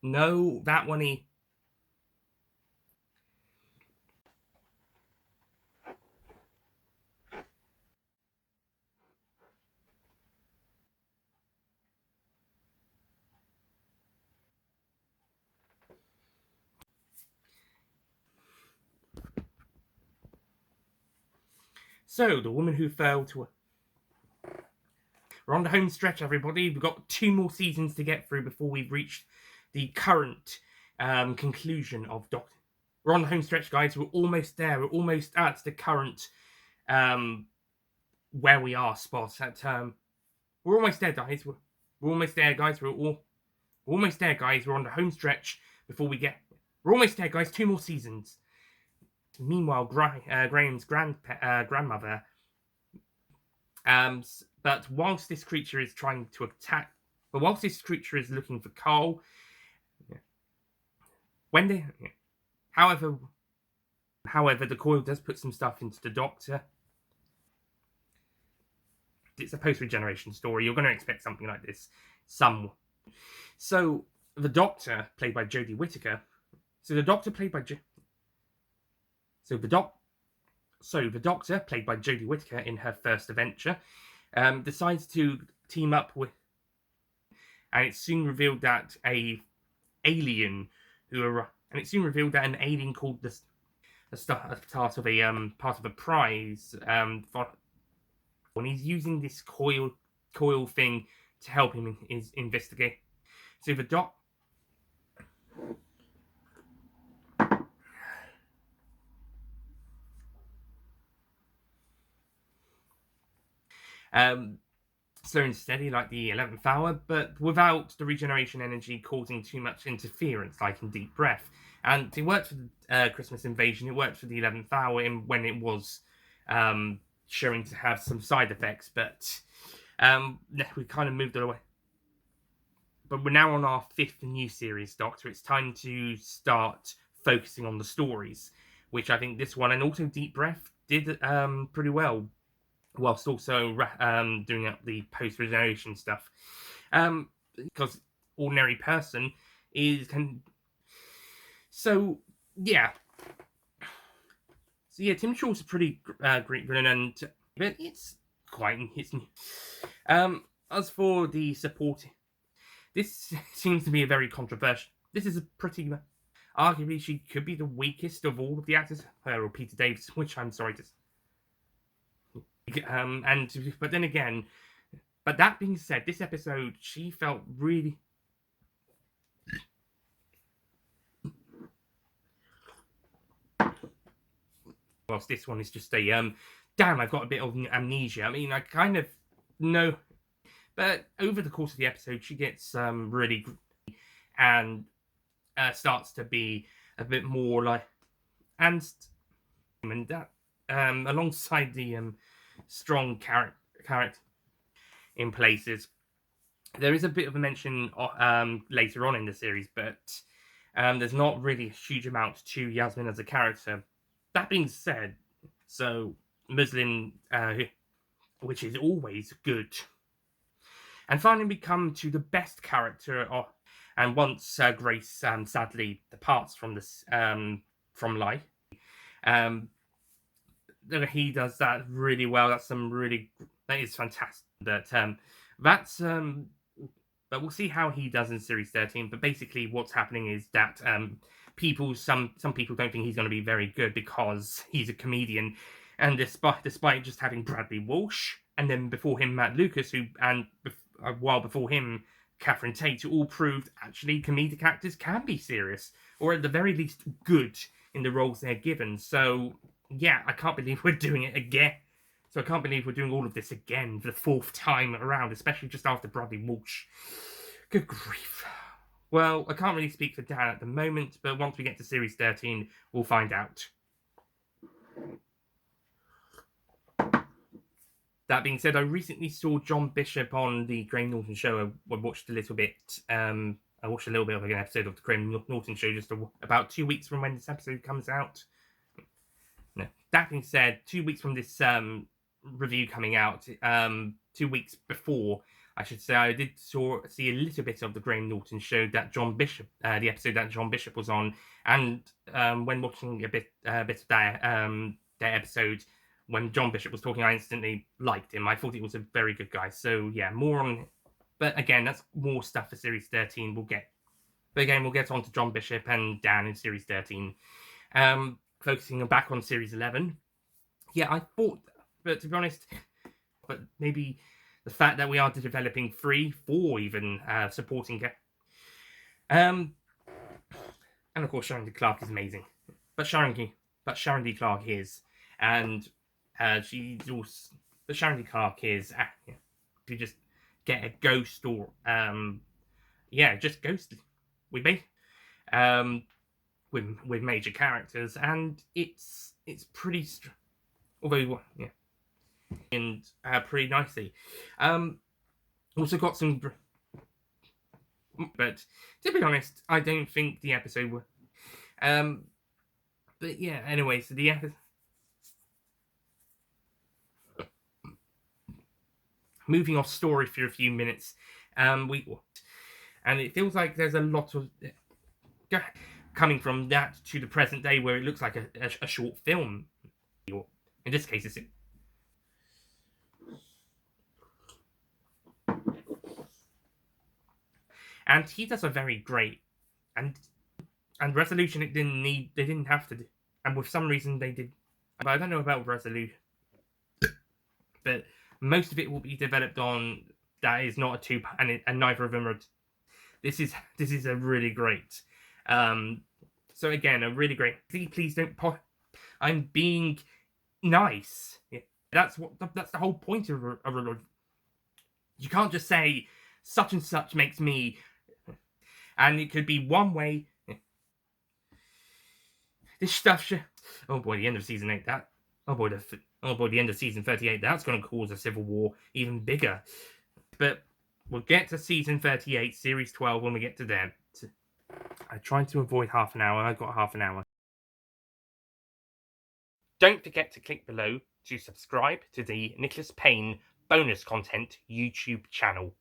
No, that one he... So, the woman who fell to... We're on the home stretch, everybody. We've got 2 more seasons to get through before we've reached the current conclusion of Doctor. We're on the home stretch, guys. We're almost there. We're almost at the current where we are spot at. We're almost there, guys. We're almost there, guys. We're almost there, guys. We're on the home stretch before we get. We're almost there, guys. 2 more seasons. Meanwhile, Graham's grandmother. But whilst this creature is trying to attack, but whilst this creature is looking for Carl, however, the coil does put some stuff into the Doctor. It's a post-regeneration story. You're going to expect something like this. So the Doctor, played by Jodie Whittaker. So the Doctor, played by the Doctor, played by Jodie Whittaker in her first adventure, decides to team up with, and it's soon revealed that an alien called the part of a prize, when he's using this coil thing to help him investigate. So the slow and steady like the 11th hour, but without the regeneration energy causing too much interference like in Deep Breath. And it worked for the Christmas Invasion, it worked for the 11th hour when it was showing to have some side effects, but we kind of moved it away. But we're now on our 5th new series, Doctor. It's time to start focusing on the stories, which I think this one and also Deep Breath did pretty well, whilst also doing up the post-regeneration stuff. Because ordinary person So yeah, Tim Shaw's a pretty great villain, but it's quite as for the supporting, this seems to be a very controversial. This is a pretty arguably she could be the weakest of all of the actors, her or Peter Davis, which I'm sorry to. But then again, but that being said, this episode she felt really. Whilst this one is just a damn, I've got a bit of amnesia. I mean, I kind of know, but over the course of the episode, she gets really and starts to be a bit more like, and that alongside the strong character in places. There is a bit of a mention later on in the series, but there's not really a huge amount to Yasmin as a character. That being said, so Muslin, which is always good. And finally we come to the best character and once Grace sadly departs from this from life, he does that really well. That is fantastic. But we'll see how he does in series 13. But basically, what's happening is that some people don't think he's going to be very good because he's a comedian, and despite just having Bradley Walsh and then before him Matt Lucas, a while before him Catherine Tate, who all proved actually comedic actors can be serious, or at the very least good in the roles they're given. So yeah, I can't believe we're doing it again. So I can't believe we're doing all of this again for the 4th time around, especially just after Bradley Walsh. Good grief. Well, I can't really speak for Dan at the moment, but once we get to Series 13, we'll find out. That being said, I recently saw John Bishop on the Graham Norton show. I watched a little bit. I watched a little bit of an episode of the Graham Norton show just about 2 weeks from when this episode comes out. No. That being said, 2 weeks from this review coming out, 2 weeks before, I should say I did see a little bit of the Graham Norton show that John Bishop, the episode that John Bishop was on, and when watching a bit of that episode, when John Bishop was talking, I instantly liked him. I thought he was a very good guy. So yeah, more on, but again, that's more stuff for Series 13. But again, we'll get on to John Bishop and Dan in Series 13. Focusing back on Series 11. Yeah, I thought, but to be honest, but maybe the fact that we are developing 3, 4 even supporting and of course Sharon D. Clark is amazing. But Sharon D. Clark is, and she's also, but Sharon D. Clark is to just get a ghost or just ghost with with major characters, and it's pretty although yeah, and pretty nicely. Also got some, but to be honest, I don't think the episode but yeah, anyway, so the episode, moving off story for a few minutes, and it feels like there's a lot of coming from that to the present day where it looks like a short film. In this case, it's and he does a very great and resolution. They didn't have to do, and with some reason they did. But I don't know about resolution, but most of it will be developed on that is not a two, and neither of them are. This is a really great. So again, a really great. Please don't. I'm being nice. Yeah, that's the whole point of a. You can't just say such and such makes me, and it could be one way. This stuff. Oh boy, the end of season 8. That. Oh boy, the end of season 38. That's going to cause a civil war even bigger. But we'll get to season 38, series 12 when we get to them. I tried to avoid half an hour. I got half an hour. Don't forget to click below to subscribe to the Nicholas Payne bonus content YouTube channel.